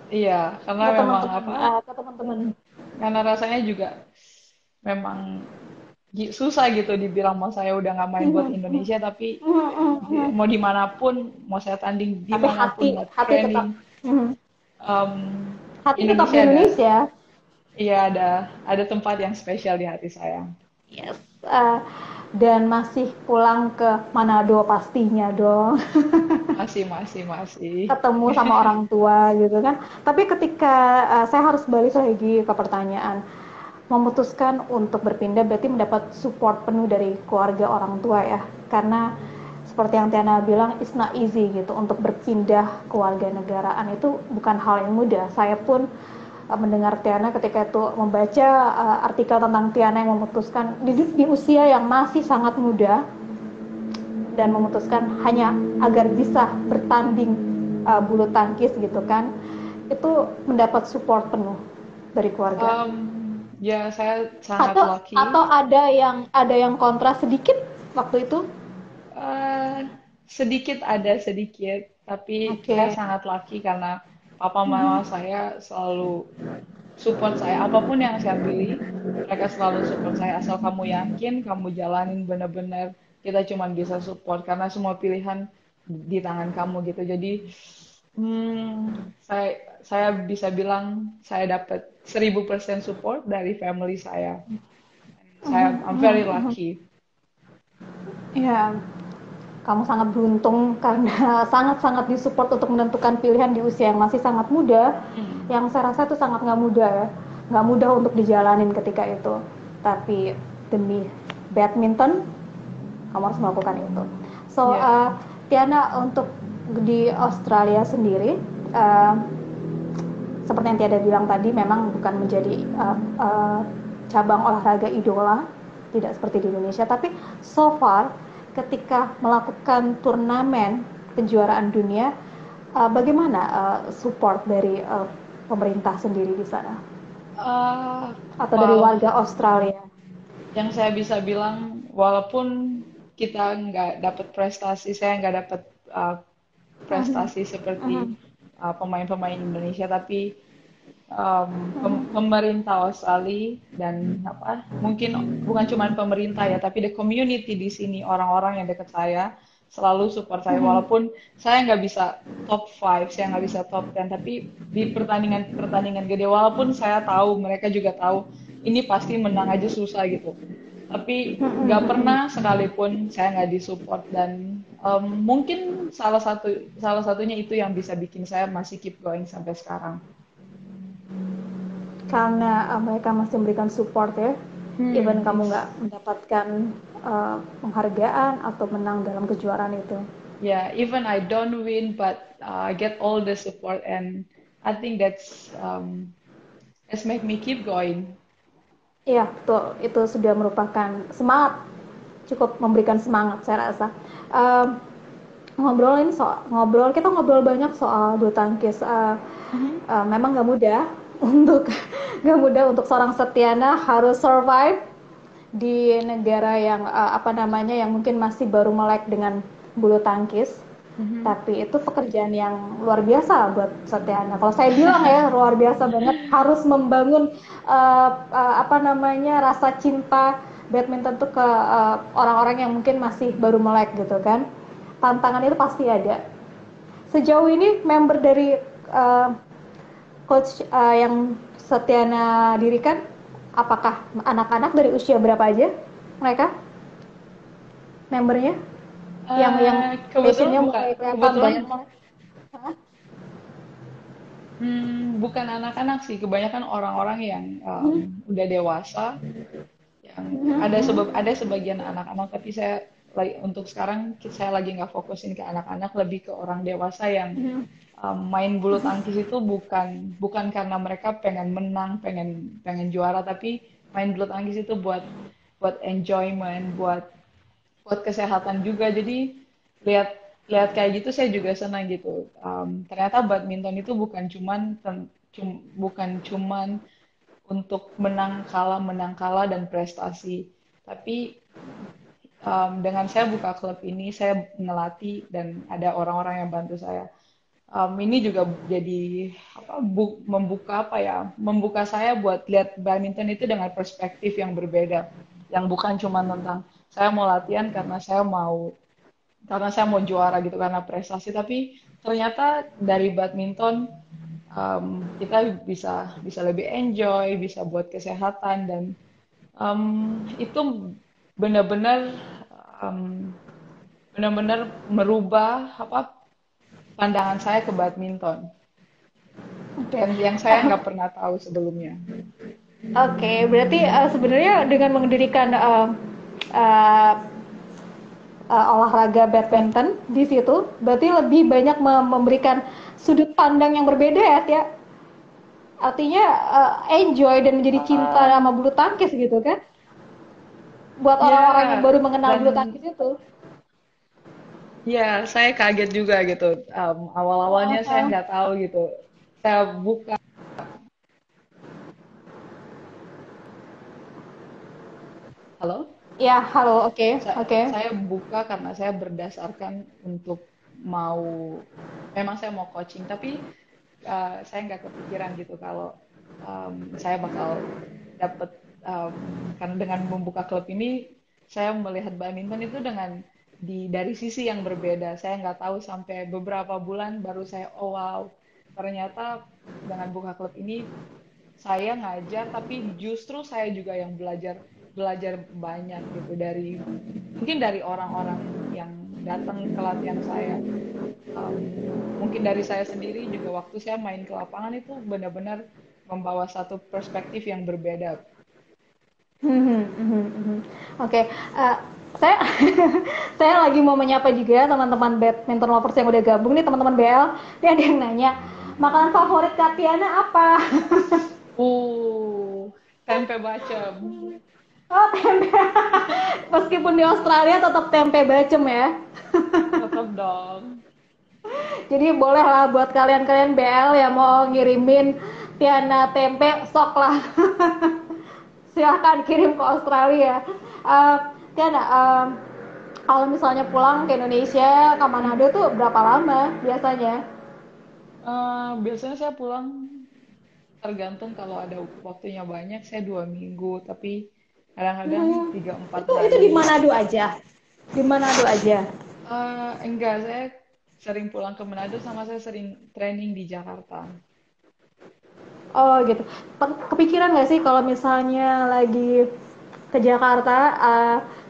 Iya, karena ke memang teman-teman, apa? ke teman-teman. Karena rasanya juga memang susah gitu dibilang mau saya udah nggak main buat Indonesia, tapi mau dimanapun, mau saya tanding Tapi dimanapun, hati mau hati tetap, training, um, hati tetap di Indonesia Indonesia. iya ada tempat yang spesial di hati saya. Yes. Dan masih pulang ke Manado pastinya dong. Masih, masih, masih. Ketemu sama orang tua gitu kan. Tapi ketika saya harus balik lagi ke pertanyaan, memutuskan untuk berpindah berarti mendapat support penuh dari keluarga orang tua ya. Karena seperti yang Tiana bilang, it's not easy gitu untuk berpindah ke warga negaraan, itu bukan hal yang mudah. Saya pun mendengar Tiana ketika itu membaca artikel tentang Tiana yang memutuskan di usia yang masih sangat muda dan memutuskan hanya agar bisa bertanding bulu tangkis gitu kan, itu mendapat support penuh dari keluarga. Ya, saya sangat atau lucky. atau ada yang kontra sedikit waktu itu? Eh, sedikit ada sedikit, tapi Oke. saya sangat lucky karena papa mama saya selalu support saya. Apapun yang saya pilih, mereka selalu support saya. Asal kamu yakin, kamu jalanin benar-benar, kita cuma bisa support karena semua pilihan di tangan kamu gitu. Jadi, saya bisa bilang saya dapat 1000% support dari family saya. I'm very lucky. Ya, kamu sangat beruntung karena sangat-sangat disupport untuk menentukan pilihan di usia yang masih sangat muda, Hmm. yang saya rasa itu sangat nggak mudah ya, nggak mudah untuk dijalanin ketika itu. Tapi demi badminton, kamu harus melakukan itu. So, Ya. Tiana, untuk di Australia sendiri, uh, seperti yang Tiada bilang tadi, memang bukan menjadi cabang olahraga idola, tidak seperti di Indonesia. Tapi so far, ketika melakukan turnamen kejuaraan dunia, bagaimana support dari pemerintah sendiri di sana? Uh, Atau dari well, warga Australia? yang saya bisa bilang, walaupun kita nggak dapat prestasi, saya nggak dapat uh, Mhm. prestasi seperti Mhm. pemain-pemain Indonesia, tapi Mhm. pemerintah Australia dan apa mungkin bukan cuma pemerintah ya, tapi the community di sini, orang-orang yang dekat saya selalu support saya, Mhm. walaupun saya nggak bisa top 5, saya nggak bisa top 10, tapi di pertandingan-pertandingan gede, walaupun saya tahu mereka juga tahu ini pasti menang aja susah gitu, tapi nggak Mhm. pernah sekalipun saya nggak disupport. Dan mungkin salah satunya itu yang bisa bikin saya masih keep going sampai sekarang. Karena mereka masih memberikan support ya, even kamu nggak It's mendapatkan penghargaan atau menang dalam kejuaraan itu. yeah, even I don't win, but I get all the support, and I think that's make me keep going. Iya, betul. Itu sudah merupakan semangat, cukup memberikan semangat saya rasa. Um, ngobrol, kita ngobrol banyak soal bulu tangkis. Mhm. Memang nggak mudah untuk nggak mudah untuk seorang Setiana harus survive di negara yang apa namanya, yang mungkin masih baru melek dengan bulu tangkis. Mhm. Tapi itu pekerjaan yang luar biasa buat Setiana. Kalau saya bilang ya, luar biasa banget, harus membangun apa namanya, rasa cinta badminton tuh ke orang-orang yang mungkin masih baru melek gitu kan. Tantangan itu pasti ada. Sejauh ini member dari uh, coach yang Setiana dirikan, apakah anak-anak dari usia berapa aja mereka membernya, yang Kebetulan passionnya bukan mulai kelihatan kebetulan banyak banget. bukan anak-anak sih, kebanyakan orang-orang yang Hmm. udah dewasa, yang ada sebagian anak-anak, tapi untuk sekarang saya lagi nggak fokusin ke anak-anak, lebih ke orang dewasa yang main bulu tangkis itu bukan bukan karena mereka pengen menang, pengen pengen juara, tapi main bulu tangkis itu buat buat enjoyment, buat buat kesehatan juga. Jadi lihat lihat kayak gitu saya juga senang gitu. Ternyata badminton itu bukan cuman untuk menang kalah dan prestasi, tapi dengan saya buka klub ini, saya ngelatih dan ada orang-orang yang bantu saya. Ini juga jadi membuka saya buat lihat badminton itu dengan perspektif yang berbeda, yang bukan cuma tentang saya mau latihan karena saya mau juara gitu, karena prestasi, tapi ternyata dari badminton kita bisa bisa lebih enjoy, bisa buat kesehatan, dan itu benar-benar um, benar-benar merubah pandangan saya ke badminton, Oke. yang saya nggak pernah tahu sebelumnya. Oke, berarti sebenarnya dengan mendirikan uh, olahraga badminton di situ, berarti lebih banyak memberikan sudut pandang yang berbeda ya, Tia. Artinya enjoy dan menjadi cinta sama Um, bulu tangkis gitu kan? Buat orang-orang yang ya, baru mengenal dan bulu tangkis itu. ya saya kaget juga gitu. Awal-awalnya saya Uh-huh. nggak tahu gitu. Saya buka, halo? Ya, halo, oke, oke. Saya buka karena saya berdasarkan untuk mau, memang saya mau coaching, tapi saya nggak kepikiran gitu kalau saya bakal dapet, karena dengan membuka klub ini saya melihat badminton itu dari sisi yang berbeda. Saya nggak tahu sampai beberapa bulan baru saya, oh wow, ternyata dengan buka klub ini saya ngajar, tapi justru saya juga yang belajar belajar banyak gitu, mungkin dari orang-orang yang datang ke latihan saya. Mungkin dari saya sendiri juga, waktu saya main ke lapangan itu benar-benar membawa satu perspektif yang berbeda. Mhm, mhm, mhm. Oke, saya saya lagi mau menyapa juga teman-teman badminton lovers yang udah gabung nih, teman-teman BL. Ini ada yang nanya, Makanan favorit Katiana apa? Uh, tempe bacem. Oh, tempe. Meskipun di Australia tetap tempe bacem ya. Tetap dong. Jadi boleh lah buat kalian-kalian BL yang mau ngirimin Tiana tempe, sok lah. Silahkan kirim ke Australia. Eh, Tiana, kalau misalnya pulang ke Indonesia, ke Manado tuh berapa lama biasanya? Biasanya saya pulang tergantung kalau ada waktunya banyak, saya 2 minggu, tapi kadang-kadang Hmm, 3-4 itu di hari. Manado aja. Di Manado aja. Enggak, saya sering pulang ke Manado sama saya sering training di Jakarta. Oh gitu. Kepikiran nggak sih kalau misalnya lagi ke Jakarta,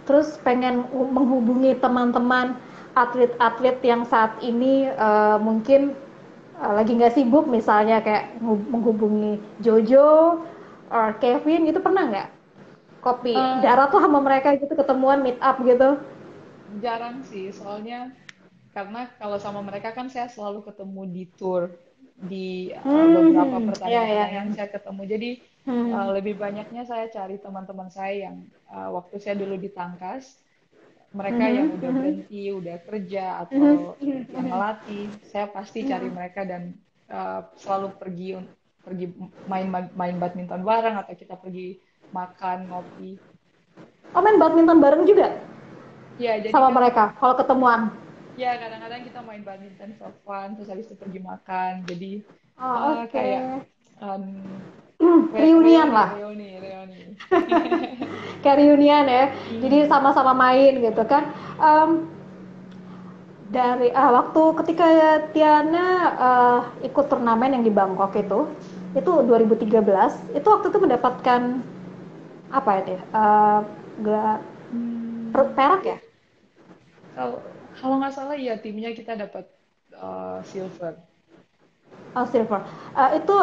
terus pengen menghubungi teman-teman atlet-atlet yang saat ini mungkin lagi nggak sibuk, misalnya kayak menghubungi Jojo, or Kevin gitu, pernah nggak? Kopi Eh, darat tuh sama mereka gitu, ketemuan meet up gitu. Jarang sih, soalnya karena kalau sama mereka kan saya selalu ketemu di tour, di beberapa Ya ya pertandingan-pertandingan ya. saya ketemu. Jadi Hmm. lebih banyaknya saya cari teman-teman saya yang waktu saya dulu di Tangkas, mereka yang Mhm, udah mhm, berhenti, udah kerja atau mhm, yang mhm, ngelatih, saya pasti cari mhm. mereka dan selalu pergi main main badminton bareng atau kita pergi makan ngopi. Oh, main badminton bareng juga Ya, jadi sama kan mereka kalau ketemuan. ya, kadang-kadang kita main badminton for fun, terus habis itu pergi makan. Jadi Oh, oke. kayak um, Reunian reuni, lah, reuni, reuni. kayak reunian ya. Jadi Hmm. sama-sama main gitu kan. Em, dari waktu ketika Tiana ikut turnamen yang di Bangkok itu 2013, itu waktu itu mendapatkan apa ya dia? Gelar Hmm. perak ya? Kalau kalau nggak salah ya timnya kita dapat silver. Oh, silver. Itu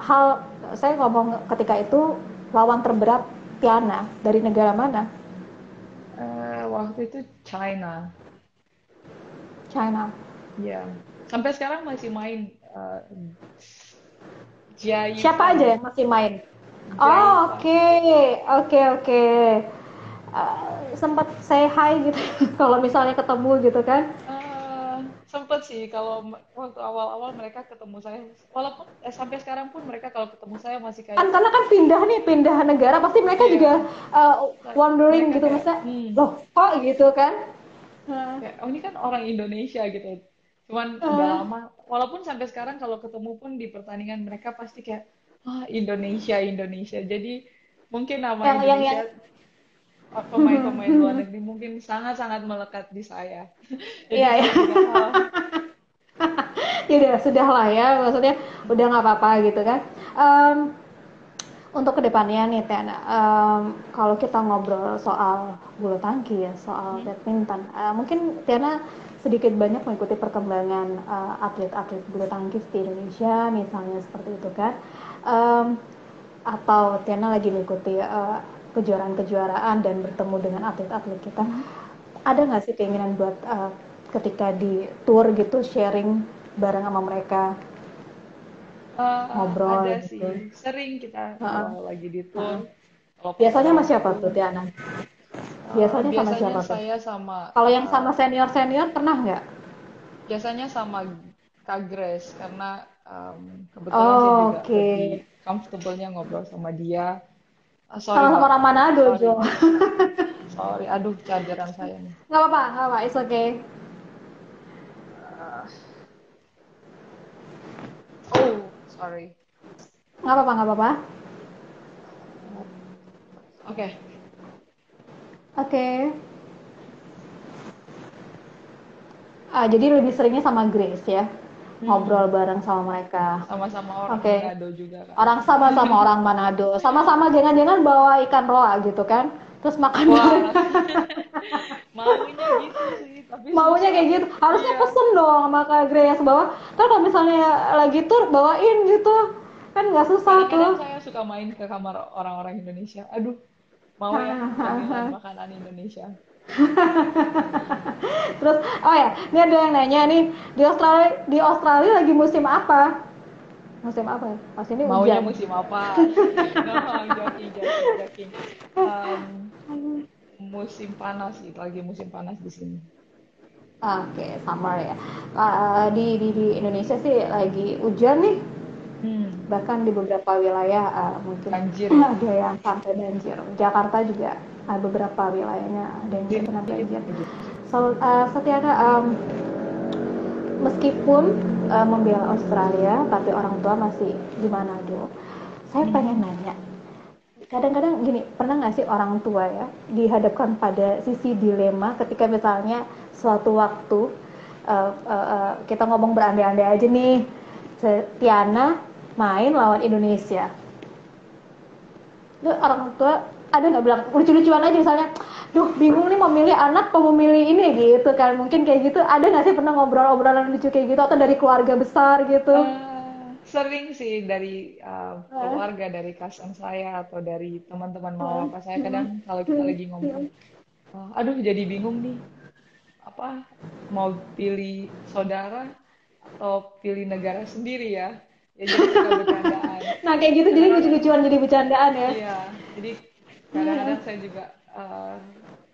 hal saya ngomong ketika itu, lawan terberat Tiana dari negara mana? Waktu itu China, China. ya. Sampai sekarang masih main Jia Siapa Yifan, aja yang masih main? Jia Oh, Yifan. oke, oke, oke. Sempat say hi gitu kalau misalnya ketemu gitu kan. Sempet sih kalau waktu awal-awal mereka ketemu saya, walaupun sampai sekarang pun mereka kalau ketemu saya masih Kan kayak, karena kan pindah negara, pasti mereka iya, juga wondering mereka gitu, kayak, maksudnya, loh kok gitu kan. kayak, oh ini kan orang Indonesia gitu. Cuman udah Uh, lama, walaupun sampai sekarang kalau ketemu pun di pertandingan mereka pasti kayak, Indonesia, Indonesia. Jadi mungkin nama yang Indonesia, pemain-pemain luar negeri mungkin sangat-sangat melekat di saya. Jadi iya ya. saya juga, Ya udah, sudah lah ya, maksudnya udah nggak apa-apa gitu kan. Em, untuk kedepannya nih Tiana, kalau kita ngobrol soal bulu tangkis ya, soal hmm, badminton, mungkin Tiana sedikit banyak mengikuti perkembangan atlet-atlet bulu tangkis di Indonesia, misalnya seperti itu kan. Em, atau Tiana lagi mengikuti kejuaraan-kejuaraan dan bertemu dengan atlet-atlet kita, hmm. ada nggak sih keinginan buat ketika di tour gitu sharing bareng sama mereka, ngobrol Ada gitu? sih, sering kita Heeh, kalau lagi di tour, heeh. walaupun Biasanya ada sama siapa waktu. tuh Tiana? Biasanya sama Biasanya siapa tuh? saya sama, Kalau yang sama uh, senior-senior pernah nggak? biasanya sama Kak Grace, karena kebetulan saya juga Oke. lebih comfortable-nya ngobrol sama dia. Sorry Sama-sama Mbak, orang Manado, sorry, Jo. sorry, aduh chargeran saya nih. Nggak apa-apa, nggak apa, it's okay. Uh, oh, sorry. Nggak apa-apa, nggak apa-apa. Oke. Oke. Jadi lebih seringnya sama Grace ya, ngobrol Hmm, bareng sama mereka. sama-sama orang Oke. Manado juga kan. Orang sama-sama orang Manado, sama-sama jangan-jangan bawa ikan roa gitu kan, terus makan bareng. Wah, maunya gitu sih, tapi Maunya susah. kayak gitu, harusnya Iya. pesen dong sama Kak Grace bawa. Kan kalau misalnya lagi tur bawain gitu, kan nggak susah tuh. Kadang-kadang saya suka main ke kamar orang-orang Indonesia. Aduh, mau yang camilan makanan Indonesia. Terus, oh ya, ini ada yang nanya nih, di Australia lagi musim apa? Musim apa ya? Pas ini Maunya hujan. musim apa? No, I'm joking. Um, musim panas gitu, lagi musim panas di sini. Oke, summer ya. Di Indonesia sih lagi hujan nih, Hmm, bahkan di beberapa wilayah mungkin banjir ya. ada yang sampai banjir. Jakarta juga beberapa wilayahnya ada yang Sini terkena dikit banjir. gitu sih. So, Setiana, meskipun membela Australia, tapi orang tua masih di Manado. Saya pengen Mhm. nanya, kadang-kadang gini, pernah nggak sih orang tua ya dihadapkan pada sisi dilema ketika misalnya suatu waktu kita ngomong berandai-andai aja nih, Tiana main lawan Indonesia, itu orang tua ada nggak bilang lucu-lucuan aja misalnya, duh bingung nih mau milih anak atau mau milih ini gitu kan, mungkin kayak gitu, ada nggak sih pernah ngobrol-obrolan lucu kayak gitu atau dari keluarga besar gitu? Sering sih dari keluarga, dari cousin saya atau dari teman-teman mama papa saya. Kadang kalau kita lagi ngomong, aduh jadi bingung nih, apa mau pilih saudara atau pilih negara sendiri ya? Ya jadi suka bercandaan. Nah kayak gitu jadi Kadang-kadang lucu-lucuan, jadi bercandaan ya. iya, jadi kadang-kadang saya juga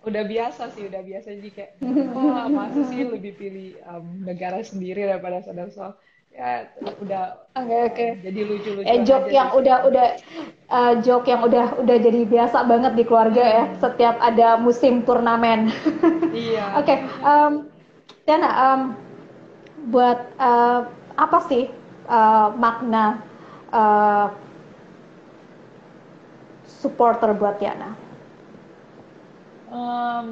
udah biasa sih, udah biasa jadi kayak, wah masa sih lebih pilih negara sendiri daripada saudara. Ya udah Oke, oke. jadi lucu-lucuan Joke aja yang sih sekarang. joke yang udah jadi biasa banget di keluarga ya. Hmm, Setiap ada musim turnamen. iya. Oke, Tiana, buat apa sih makna uh, supporter buat Tiana? Em,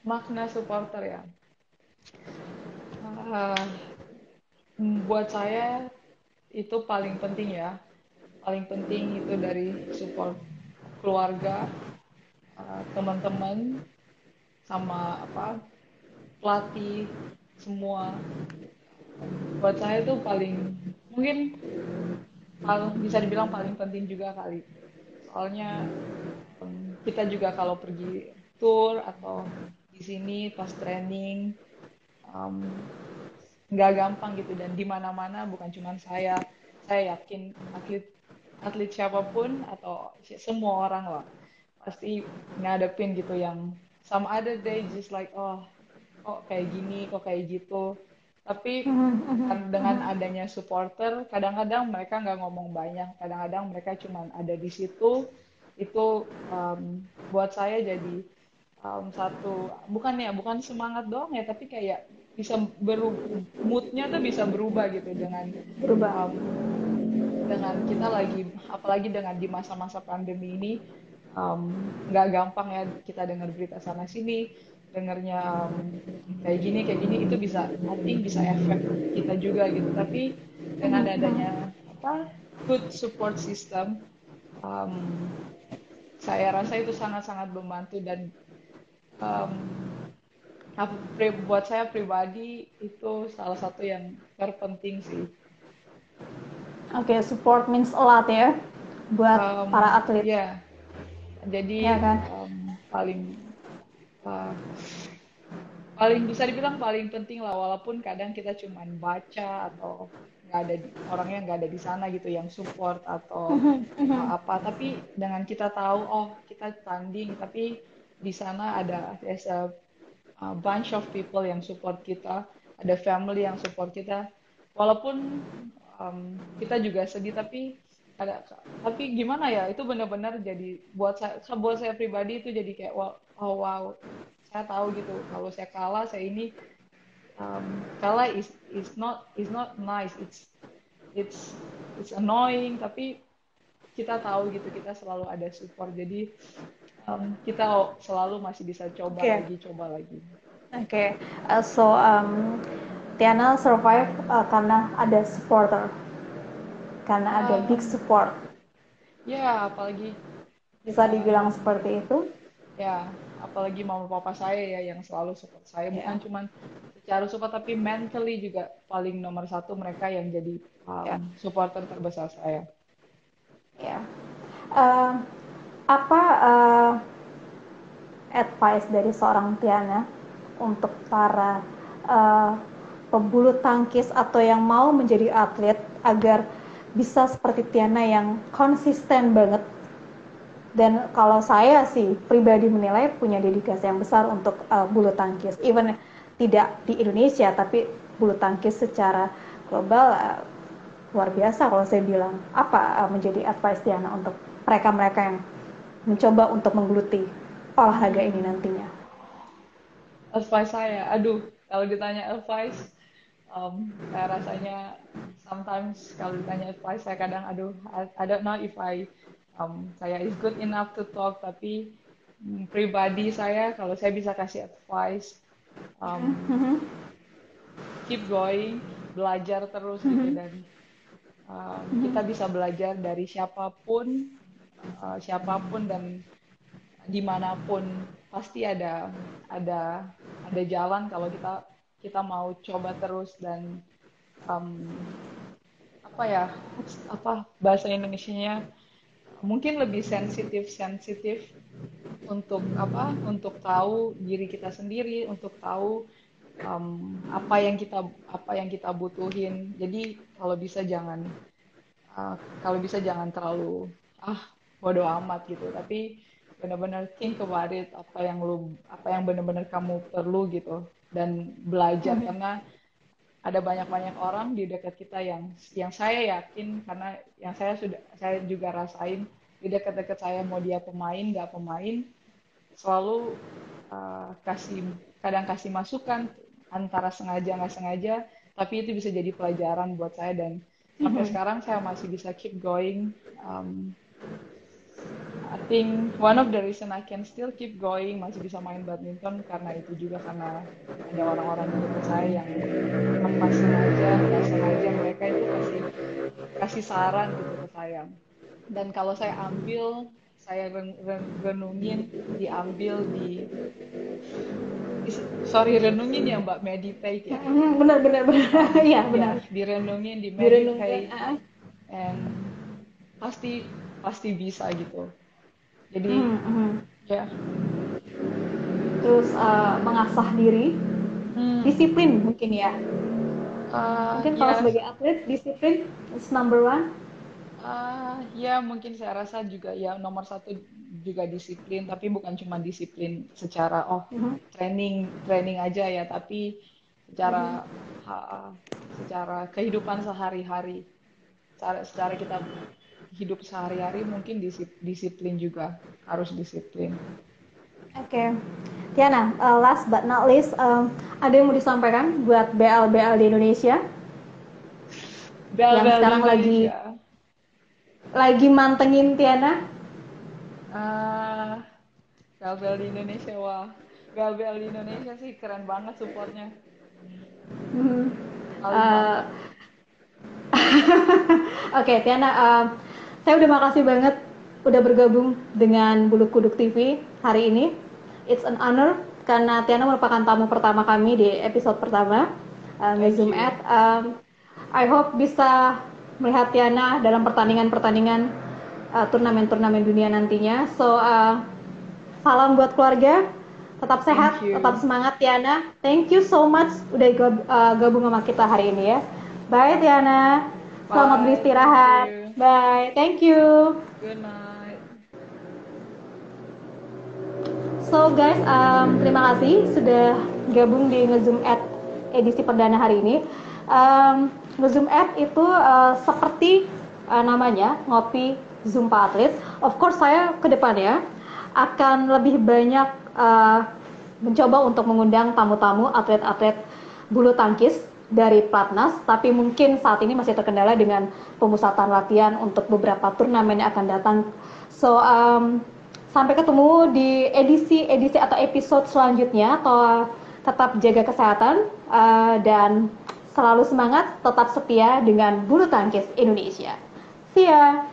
makna supporter ya. Ah, buat saya itu paling penting ya. Paling penting itu dari support keluarga, teman-teman, sama apa pelatih semua. Buat saya itu paling mungkin bisa dibilang paling penting juga kali. Soalnya kita juga kalau pergi tour atau di sini pas training em, nggak gampang gitu, dan di mana-mana bukan cuma saya yakin atlet atlet siapapun atau semua orang lah pasti ngadepin gitu yang some other day just like, oh kok kayak gini, kok kayak gitu. Tapi dengan adanya supporter, kadang-kadang mereka nggak ngomong banyak, kadang-kadang mereka cuma ada di situ. Itu buat saya jadi satu, bukan semangat doang ya, tapi kayak bisa moodnya tuh bisa berubah gitu Berubah. um, dengan kita lagi, apalagi dengan di masa-masa pandemi ini, nggak gampang ya kita dengar berita sana sini, dengarnya kayak gini itu bisa, I think bisa efek kita juga gitu. Tapi dengan adanya apa good support system, um, saya rasa itu sangat-sangat membantu, dan um, buat saya pribadi itu salah satu yang terpenting sih. Oke, support means a lot ya buat para atlet, Ya, jadi ya kan? paling uh, paling bisa dibilang paling penting lah, walaupun kadang kita cuman baca atau nggak ada orangnya nggak ada di sana gitu yang support atau apa, tapi dengan kita tahu oh kita tanding tapi di sana ada there's a bunch of people yang support kita, ada family yang support kita, walaupun kita juga sedih, ada tapi gimana ya, itu benar-benar jadi buat saya pribadi itu jadi kayak wow, oh wow, saya tahu gitu kalau saya kalah, saya ini kalah is not nice, it's it's annoying, tapi kita tahu gitu kita selalu ada support, jadi kita selalu masih bisa Oke, coba lagi. oke. Tiana survive karena ada supporter, karena ada big Um, support. ya apalagi Bisa dibilang um, seperti itu. ya apalagi mama papa saya ya yang selalu support saya, bukan Ya, cuman secara support tapi mentally juga paling nomor satu, mereka yang jadi ya, supporter terbesar saya. ya. apa advice dari seorang Tiana untuk para pebulu tangkis atau yang mau menjadi atlet agar bisa seperti Tiana yang konsisten banget? Dan kalau saya sih pribadi menilai punya dedikasi yang besar untuk bulu tangkis, even tidak di Indonesia tapi bulu tangkis secara global luar biasa kalau saya bilang. Apa menjadi advice Tiana untuk mereka-mereka yang mencoba untuk menggeluti olahraga ini nantinya? Advice saya, aduh, kalau ditanya advice, saya rasanya sometimes kalau ditanya advice, saya kadang, aduh, I don't know if saya is good enough to talk, tapi pribadi saya, kalau saya bisa kasih advice, um, keep going, belajar terus gitu, dan kita bisa belajar dari siapapun dan dimanapun pasti ada ada jalan kalau kita kita mau coba terus dan um, apa ya apa bahasa Indonesianya mungkin lebih sensitif sensitif untuk untuk tahu diri kita sendiri untuk tahu apa yang kita butuhin jadi kalau bisa jangan terlalu ah bodo amat gitu tapi benar-benar think about it apa yang benar-benar kamu perlu gitu dan belajar karena ada banyak-banyak orang di dekat kita yang saya yakin karena saya juga rasain di dekat-dekat saya mau dia pemain nggak pemain selalu kadang kasih masukan antara sengaja nggak sengaja tapi itu bisa jadi pelajaran buat saya dan sampai sekarang saya masih bisa keep going. I think one of the reason I can still keep going masih bisa main badminton karena itu juga karena ada orang-orang di dekat saya yang apa sengaja nggak sengaja mereka itu kasih kasih saran gitu ke saya dan kalau saya renungin diambil sorry renungin ya Mbak meditate ya Benar benar benar. Iya benar. ya direnungin di Direnungkan. meditate and pasti pasti bisa gitu jadi Hmm, hmm. ya Terus mengasah diri, disiplin mungkin ya. Mungkin kalau ya sebagai atlet disiplin is number one. ya mungkin saya rasa juga ya nomor satu juga disiplin tapi bukan cuma disiplin secara training training aja ya tapi secara secara kehidupan sehari-hari secara kita hidup sehari-hari mungkin disiplin juga harus disiplin. Oke, Tiana, last but not least, ada yang mau disampaikan buat BL-BL di Indonesia yang Bel-bel di sekarang Indonesia. lagi mantengin Tiana? Ah, bel-bel di Indonesia wah. Bel-bel di Indonesia sih keren banget supportnya. Hmm. Paling Uh, mantap. Oke, Tiana, saya udah makasih banget udah bergabung dengan Bulu Kuduk TV hari ini. It's an honor karena Tiana merupakan tamu pertama kami di episode pertama Thank Zoom you. Ad. I hope bisa melihat Tiana dalam pertandingan-pertandingan turnamen-turnamen dunia nantinya. So, salam buat keluarga, tetap sehat, Thank tetap you. semangat Tiana. Thank you so much udah gabung sama kita hari ini ya. Bye Tiana. Selamat Bye. Thank beristirahat. you. Bye. Thank you. Good night. So guys, terima kasih sudah gabung di Ngezoom Ad edisi perdana hari ini. Ngezoom Ad itu seperti namanya ngopi Zumpa atlet. Of course saya ke depannya akan lebih banyak mencoba untuk mengundang tamu-tamu atlet-atlet bulu tangkis dari Platnas, tapi mungkin saat ini masih terkendala dengan pemusatan latihan untuk beberapa turnamen yang akan datang. So, sampai ketemu di edisi atau episode selanjutnya. Tetap jaga kesehatan dan selalu semangat, tetap setia dengan bulu tangkis Indonesia. See ya!